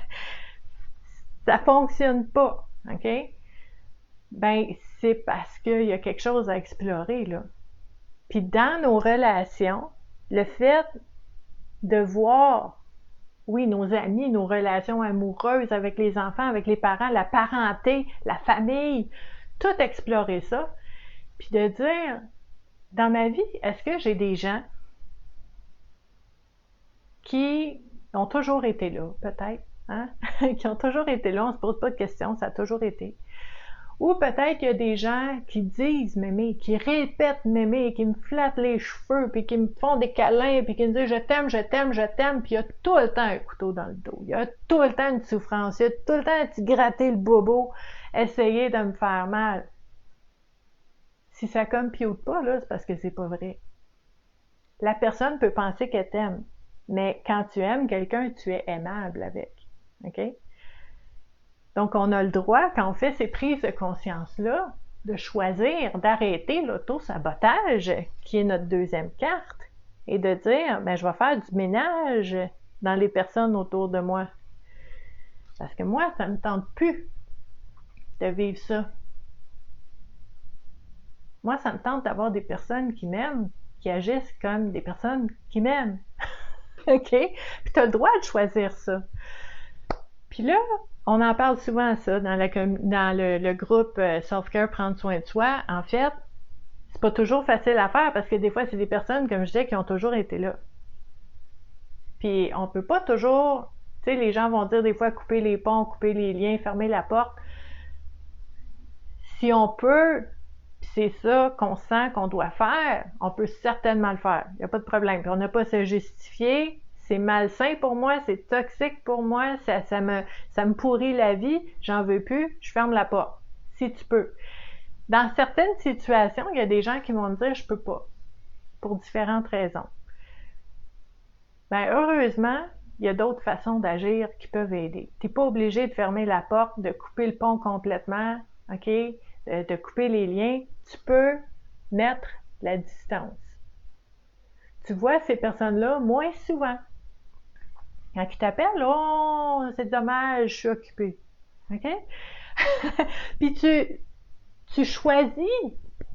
ça fonctionne pas, OK? Ben, c'est parce qu'il y a quelque chose à explorer, là. Puis dans nos relations, le fait de voir, oui, nos amis, nos relations amoureuses avec les enfants, avec les parents, la parenté, la famille, tout explorer ça, puis de dire, dans ma vie, est-ce que j'ai des gens qui ont toujours été là, peut-être, hein? qui ont toujours été là, on se pose pas de questions, ça a toujours été. Ou peut-être qu'il y a des gens qui disent m'aimer, qui répètent m'aimer, qui me flattent les cheveux, puis qui me font des câlins, puis qui me disent je t'aime, je t'aime, je t'aime, puis il y a tout le temps un couteau dans le dos. Il y a tout le temps une souffrance, il y a tout le temps un petit gratter le bobo, essayer de me faire mal. Si ça compute pas, là, c'est parce que c'est pas vrai. La personne peut penser qu'elle t'aime, mais quand tu aimes quelqu'un, tu es aimable avec. OK? Donc, on a le droit, quand on fait ces prises de conscience-là, de choisir d'arrêter l'auto-sabotage, qui est notre deuxième carte, et de dire, ben, je vais faire du ménage dans les personnes autour de moi. Parce que moi, ça ne me tente plus de vivre ça. Moi, ça me tente d'avoir des personnes qui m'aiment, qui agissent comme des personnes qui m'aiment. OK? Puis tu as le droit de choisir ça. Puis là, on en parle souvent, ça, dans le groupe Self-Care, prendre soin de soi. En fait, c'est pas toujours facile à faire parce que des fois, c'est des personnes, comme je disais, qui ont toujours été là. Puis on peut pas toujours, tu sais, les gens vont dire des fois couper les ponts, couper les liens, fermer la porte. Si on peut, puis c'est ça qu'on sent qu'on doit faire, on peut certainement le faire. Il n'y a pas de problème. Puis on n'a pas à se justifier. C'est malsain pour moi, c'est toxique pour moi, ça me pourrit la vie, j'en veux plus, je ferme la porte. Si tu peux. Dans certaines situations, il y a des gens qui vont me dire je peux pas, pour différentes raisons. Ben heureusement, il y a d'autres façons d'agir qui peuvent aider. Tu n'es pas obligé de fermer la porte, de couper le pont complètement, OK? De couper les liens. Tu peux mettre la distance. Tu vois ces personnes-là moins souvent. Quand ils t'appellent, oh, c'est dommage, je suis occupée. OK? Puis tu choisis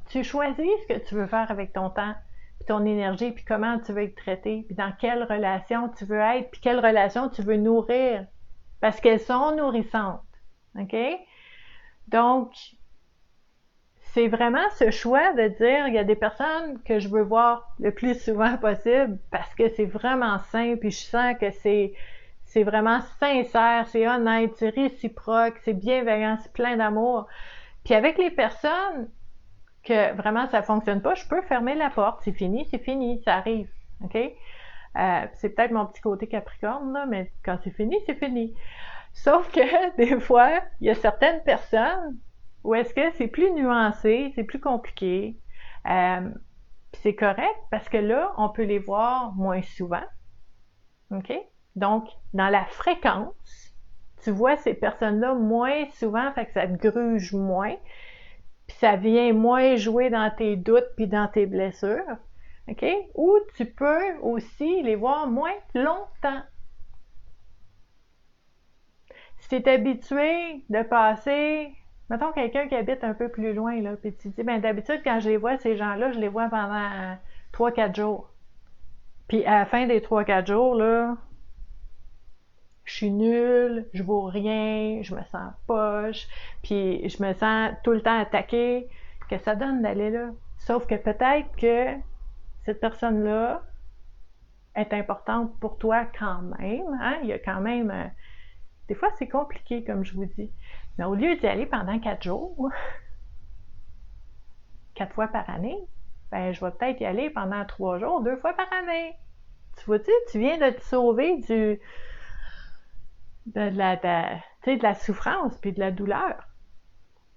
ce que tu veux faire avec ton temps, puis ton énergie, puis comment tu veux être traité, puis dans quelle relation tu veux être, puis quelle relation tu veux nourrir. Parce qu'elles sont nourrissantes. OK? Donc, c'est vraiment ce choix de dire, il y a des personnes que je veux voir le plus souvent possible parce que c'est vraiment simple, puis je sens que c'est vraiment sincère, c'est honnête, c'est réciproque, c'est bienveillant, c'est plein d'amour. Puis avec les personnes que vraiment ça fonctionne pas, je peux fermer la porte, c'est fini, ça arrive, OK? C'est peut-être mon petit côté Capricorne, là, mais quand c'est fini, c'est fini. Sauf que des fois, il y a certaines personnes où est-ce que c'est plus nuancé, c'est plus compliqué, puis c'est correct parce que là, on peut les voir moins souvent, OK? Donc, dans la fréquence, tu vois ces personnes-là moins souvent, fait que ça te gruge moins, puis ça vient moins jouer dans tes doutes puis dans tes blessures, OK? Ou tu peux aussi les voir moins longtemps. Si tu es habitué de passer, mettons quelqu'un qui habite un peu plus loin, là, puis tu te dis, ben d'habitude, quand je les vois, ces gens-là, je les vois pendant 3-4 jours. Puis à la fin des 3-4 jours, là, je suis nulle, je vaux rien, je me sens poche, puis je me sens tout le temps attaquée, que ça donne d'aller là. Sauf que peut-être que cette personne-là est importante pour toi quand même, hein? Il y a quand même... des fois, c'est compliqué, comme je vous dis. Mais au lieu d'y aller pendant 4 jours, 4 fois par année, ben je vais peut-être y aller pendant 3 jours, 2 fois par année. Tu vois-tu, tu viens de te sauver de la souffrance puis de la douleur.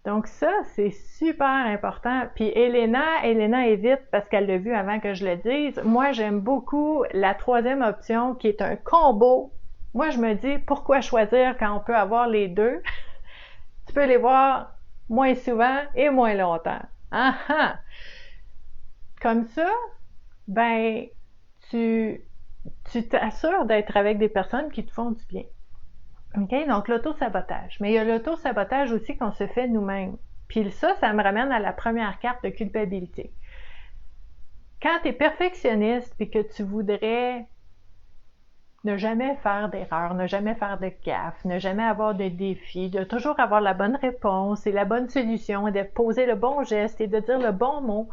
Donc ça, c'est super important. Puis Elena évite parce qu'elle l'a vu avant que je le dise. Moi, j'aime beaucoup la troisième option qui est un combo moi je me dis, pourquoi choisir quand on peut avoir les deux? Tu peux les voir moins souvent et moins longtemps. Ah ah! Comme ça, ben, tu t'assures d'être avec des personnes qui te font du bien. OK? Donc, l'auto-sabotage. Mais il y a l'auto-sabotage aussi qu'on se fait nous-mêmes. Puis ça me ramène à la première carte de culpabilité. Quand tu es perfectionniste et que tu voudrais ne jamais faire d'erreur, ne jamais faire de gaffe, ne jamais avoir de défi, de toujours avoir la bonne réponse et la bonne solution et de poser le bon geste et de dire le bon mot,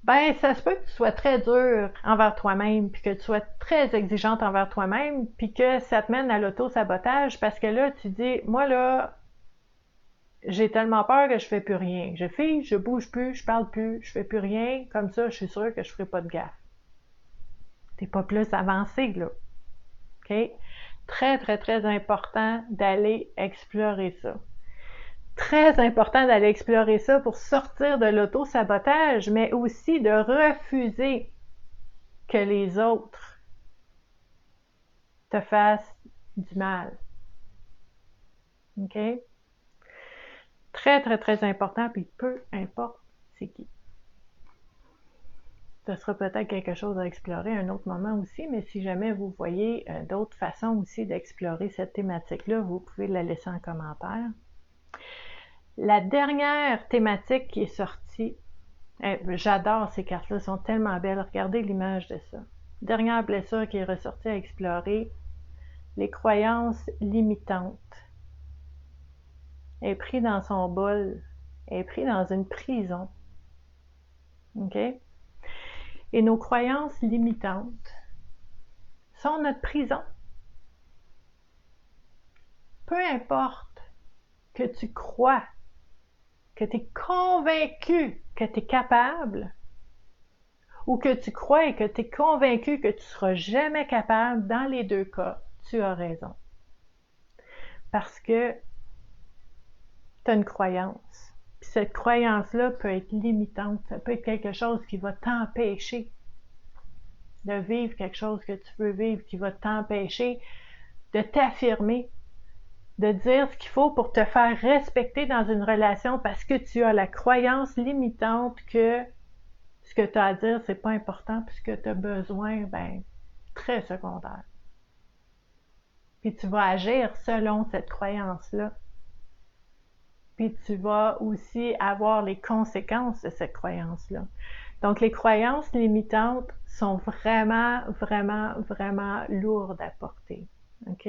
ben ça se peut que tu sois très dur envers toi-même, puis que tu sois très exigeante envers toi-même, puis que ça te mène à l'auto-sabotage parce que là, tu dis, moi là, j'ai tellement peur que je fais plus rien. Je fige, je bouge plus, je parle plus, je fais plus rien, comme ça, je suis sûre que je ferai pas de gaffe. T'es pas plus avancé, là. OK? Très, très, très important d'aller explorer ça. Très important d'aller explorer ça pour sortir de l'auto-sabotage, mais aussi de refuser que les autres te fassent du mal. OK? Très, très, très important, puis peu importe c'est qui. Ce sera peut-être quelque chose à explorer à un autre moment aussi, mais si jamais vous voyez d'autres façons aussi d'explorer cette thématique-là, vous pouvez la laisser en commentaire. La dernière thématique qui est sortie, j'adore ces cartes-là, elles sont tellement belles, regardez l'image de ça. Dernière blessure qui est ressortie à explorer, les croyances limitantes. Elle est prise dans son bol, elle est prise dans une prison. OK? Et nos croyances limitantes sont notre prison. Peu importe que tu crois, que tu es convaincu que tu es capable, ou que tu crois et que tu es convaincu que tu ne seras jamais capable, dans les deux cas, tu as raison. Parce que tu as une croyance. Puis cette croyance-là peut être limitante. Ça peut être quelque chose qui va t'empêcher de vivre quelque chose que tu veux vivre, qui va t'empêcher de t'affirmer, de dire ce qu'il faut pour te faire respecter dans une relation parce que tu as la croyance limitante que ce que tu as à dire, c'est pas important puis ce que tu as besoin, ben, très secondaire. Puis tu vas agir selon cette croyance-là. Puis tu vas aussi avoir les conséquences de cette croyance-là. Donc, les croyances limitantes sont vraiment, vraiment, vraiment lourdes à porter. OK?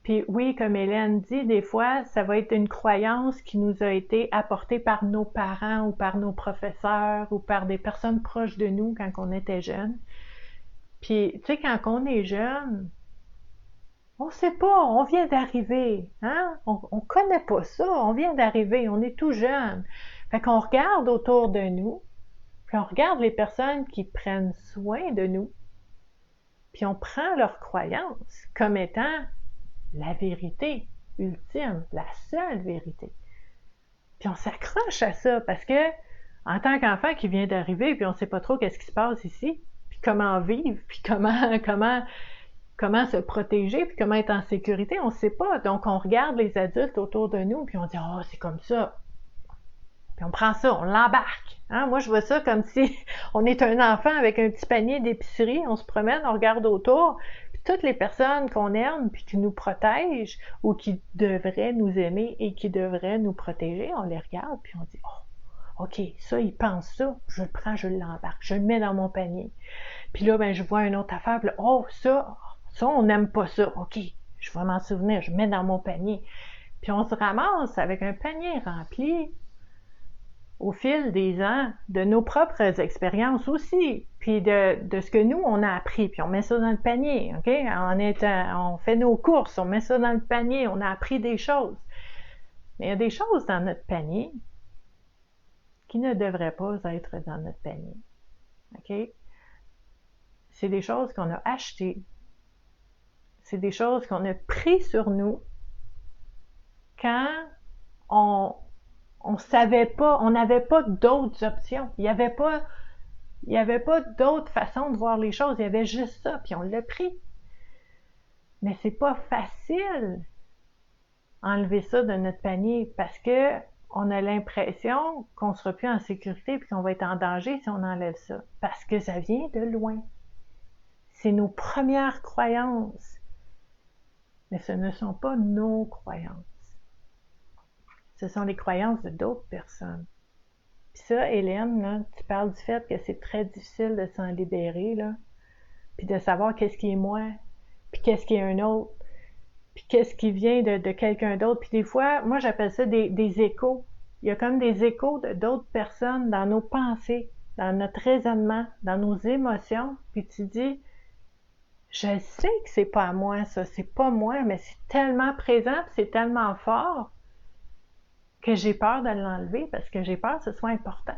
Puis oui, comme Hélène dit, des fois, ça va être une croyance qui nous a été apportée par nos parents ou par nos professeurs ou par des personnes proches de nous quand on était jeune. Puis, tu sais, quand on est jeune, on sait pas, on vient d'arriver, hein? On connaît pas ça, on vient d'arriver, on est tout jeune. Fait qu'on regarde autour de nous, puis on regarde les personnes qui prennent soin de nous, puis on prend leurs croyances comme étant la vérité ultime, la seule vérité. Puis on s'accroche à ça parce que, en tant qu'enfant qui vient d'arriver, puis on sait pas trop qu'est-ce qui se passe ici, puis comment vivre, puis comment se protéger, puis comment être en sécurité, on ne sait pas. Donc, on regarde les adultes autour de nous, puis on dit « Oh, c'est comme ça ». Puis on prend ça, on l'embarque. Hein? Moi, je vois ça comme si on est un enfant avec un petit panier d'épicerie, on se promène, on regarde autour, puis toutes les personnes qu'on aime, puis qui nous protègent, ou qui devraient nous aimer et qui devraient nous protéger, on les regarde, puis on dit « Oh, OK, ça, il pense ça, je le prends, je l'embarque, je le mets dans mon panier. » Puis là, ben, je vois une autre affaire, puis là, « Oh, ça, on n'aime pas ça. OK, je vais m'en souvenir, je mets dans mon panier. » Puis on se ramasse avec un panier rempli au fil des ans de nos propres expériences aussi, puis de ce que nous, on a appris, puis on met ça dans le panier, OK? On fait nos courses, on met ça dans le panier, on a appris des choses. Mais il y a des choses dans notre panier qui ne devraient pas être dans notre panier, OK? C'est des choses qu'on a achetées, c'est des choses qu'on a pris sur nous quand on savait pas, on n'avait pas d'autres options. Il n'y avait pas Il n'y avait pas d'autre façon de voir les choses, il y avait juste ça, puis on l'a pris. Mais c'est pas facile enlever ça de notre panier parce que on a l'impression qu'on sera plus en sécurité puis qu'on va être en danger si on enlève ça. Parce que ça vient de loin. C'est nos premières croyances. Mais ce ne sont pas nos croyances. Ce sont les croyances de d'autres personnes. Puis ça, Hélène, là, tu parles du fait que c'est très difficile de s'en libérer, là, puis de savoir qu'est-ce qui est moi, puis qu'est-ce qui est un autre, puis qu'est-ce qui vient de quelqu'un d'autre. Puis des fois, moi j'appelle ça des échos. Il y a comme des échos de d'autres personnes dans nos pensées, dans notre raisonnement, dans nos émotions. Puis tu dis, je sais que c'est pas à moi ça, c'est pas moi, mais c'est tellement présent, c'est tellement fort que j'ai peur de l'enlever parce que j'ai peur que ce soit important.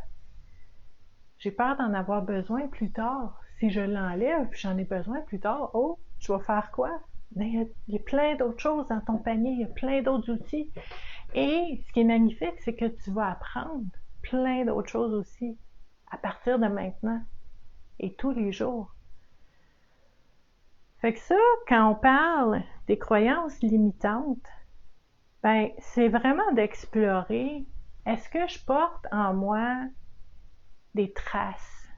J'ai peur d'en avoir besoin plus tard. Si je l'enlève, puis j'en ai besoin plus tard, oh, je vais faire quoi? Mais il y a plein d'autres choses dans ton panier, il y a plein d'autres outils. Et ce qui est magnifique, c'est que tu vas apprendre plein d'autres choses aussi à partir de maintenant et tous les jours. Fait que ça, quand on parle des croyances limitantes, ben, c'est vraiment d'explorer, est-ce que je porte en moi des traces?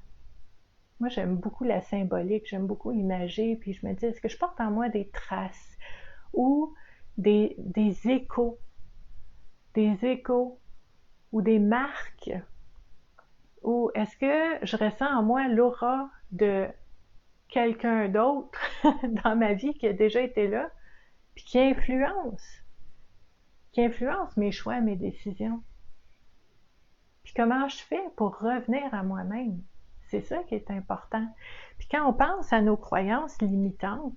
Moi, j'aime beaucoup la symbolique, j'aime beaucoup l'imager, puis je me dis, est-ce que je porte en moi des traces ou des échos ou des marques? Ou est-ce que je ressens en moi l'aura de quelqu'un d'autre dans ma vie qui a déjà été là, puis qui influence mes choix, mes décisions? Puis comment je fais pour revenir à moi-même? C'est ça qui est important. Puis quand on pense à nos croyances limitantes,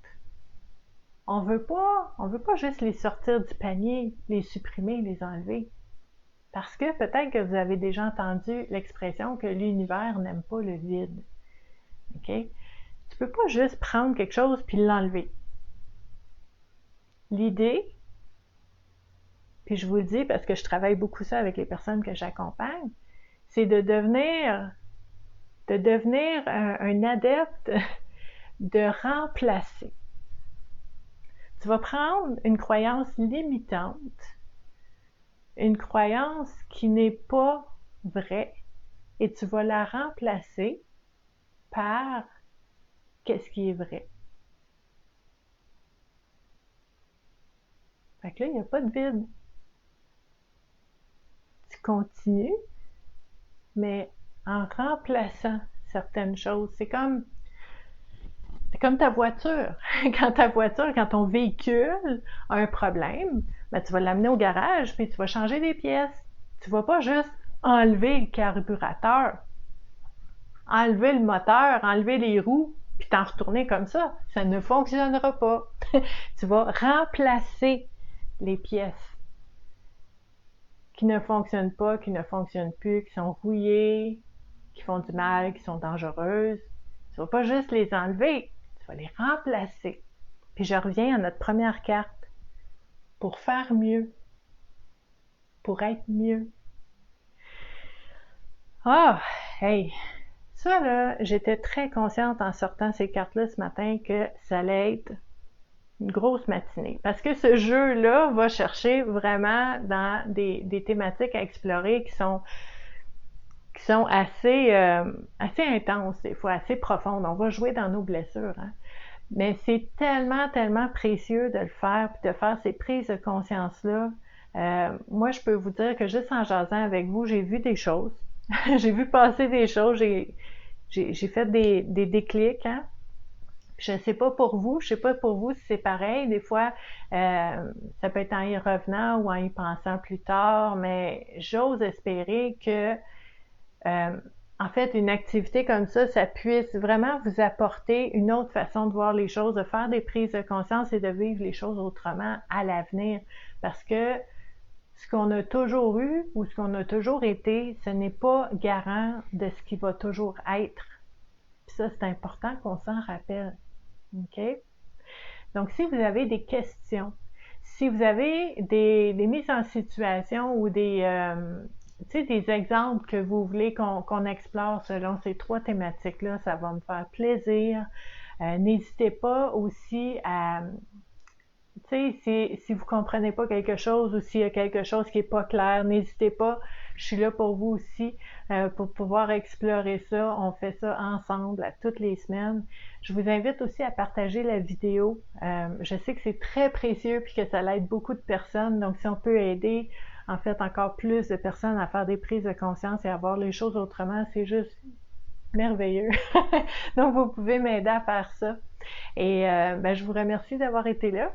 on veut pas juste les sortir du panier, les supprimer, les enlever. Parce que peut-être que vous avez déjà entendu l'expression que l'univers n'aime pas le vide. OK? Tu peux pas juste prendre quelque chose puis l'enlever. L'idée, puis je vous le dis parce que je travaille beaucoup ça avec les personnes que j'accompagne, c'est de devenir un adepte de remplacer. Tu vas prendre une croyance limitante, une croyance qui n'est pas vraie, et tu vas la remplacer par qu'est-ce qui est vrai. Fait que là, il n'y a pas de vide. Tu continues, mais en remplaçant certaines choses. C'est comme ta voiture. Quand ton véhicule a un problème, ben, tu vas l'amener au garage, puis tu vas changer des pièces. Tu vas pas juste enlever le carburateur, enlever le moteur, enlever les roues, puis t'en retourner comme ça. Ça ne fonctionnera pas. Tu vas remplacer les pièces qui ne fonctionnent pas, qui ne fonctionnent plus, qui sont rouillées, qui font du mal, qui sont dangereuses. Tu vas pas juste les enlever, tu vas les remplacer. Puis je reviens à notre première carte. Pour faire mieux. Pour être mieux. Ah, hey! Ça, là, j'étais très consciente en sortant ces cartes-là ce matin que ça allait être une grosse matinée. Parce que ce jeu-là va chercher vraiment dans des thématiques à explorer qui sont assez intenses, des fois assez profondes. On va jouer dans nos blessures, hein? Mais c'est tellement, tellement précieux de le faire, puis de faire ces prises de conscience-là. Moi, je peux vous dire que juste en jasant avec vous, j'ai vu des choses. J'ai vu passer des choses, j'ai fait des déclics, hein? Je sais pas pour vous, je sais pas pour vous si c'est pareil. Des fois, ça peut être en y revenant ou en y pensant plus tard, mais j'ose espérer que en fait, une activité comme ça puisse vraiment vous apporter une autre façon de voir les choses, de faire des prises de conscience et de vivre les choses autrement à l'avenir. Parce que ce qu'on a toujours eu ou ce qu'on a toujours été, ce n'est pas garant de ce qui va toujours être. Puis ça, c'est important qu'on s'en rappelle. OK? Donc, si vous avez des questions, si vous avez des mises en situation ou des des exemples que vous voulez qu'on explore selon ces trois thématiques-là, ça va me faire plaisir. N'hésitez pas aussi à, si vous comprenez pas quelque chose ou s'il y a quelque chose qui est pas clair, n'hésitez pas. Je suis là pour vous aussi, pour pouvoir explorer ça. On fait ça ensemble à toutes les semaines. Je vous invite aussi à partager la vidéo. Je sais que c'est très précieux puis que ça l'aide beaucoup de personnes. Donc, si on peut aider, en fait, encore plus de personnes à faire des prises de conscience et à voir les choses autrement, c'est juste merveilleux. Donc, vous pouvez m'aider à faire ça. Et je vous remercie d'avoir été là.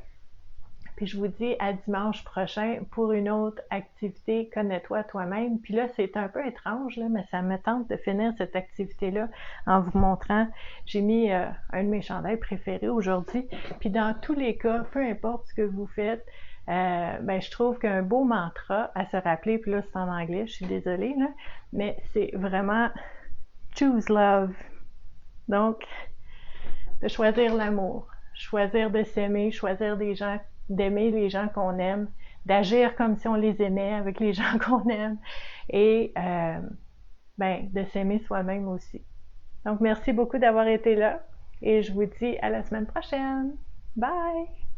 Puis je vous dis à dimanche prochain pour une autre activité Connais-toi toi-même. Puis là, c'est un peu étrange, là, mais ça me tente de finir cette activité-là en vous montrant. J'ai mis un de mes chandails préférés aujourd'hui. Puis dans tous les cas, peu importe ce que vous faites, je trouve qu'un beau mantra à se rappeler, puis là c'est en anglais, je suis désolée, là, mais c'est vraiment choose love. Donc, de choisir l'amour, choisir de s'aimer, choisir des gens, d'aimer les gens qu'on aime, d'agir comme si on les aimait avec les gens qu'on aime et de s'aimer soi-même aussi. Donc, merci beaucoup d'avoir été là et je vous dis à la semaine prochaine. Bye!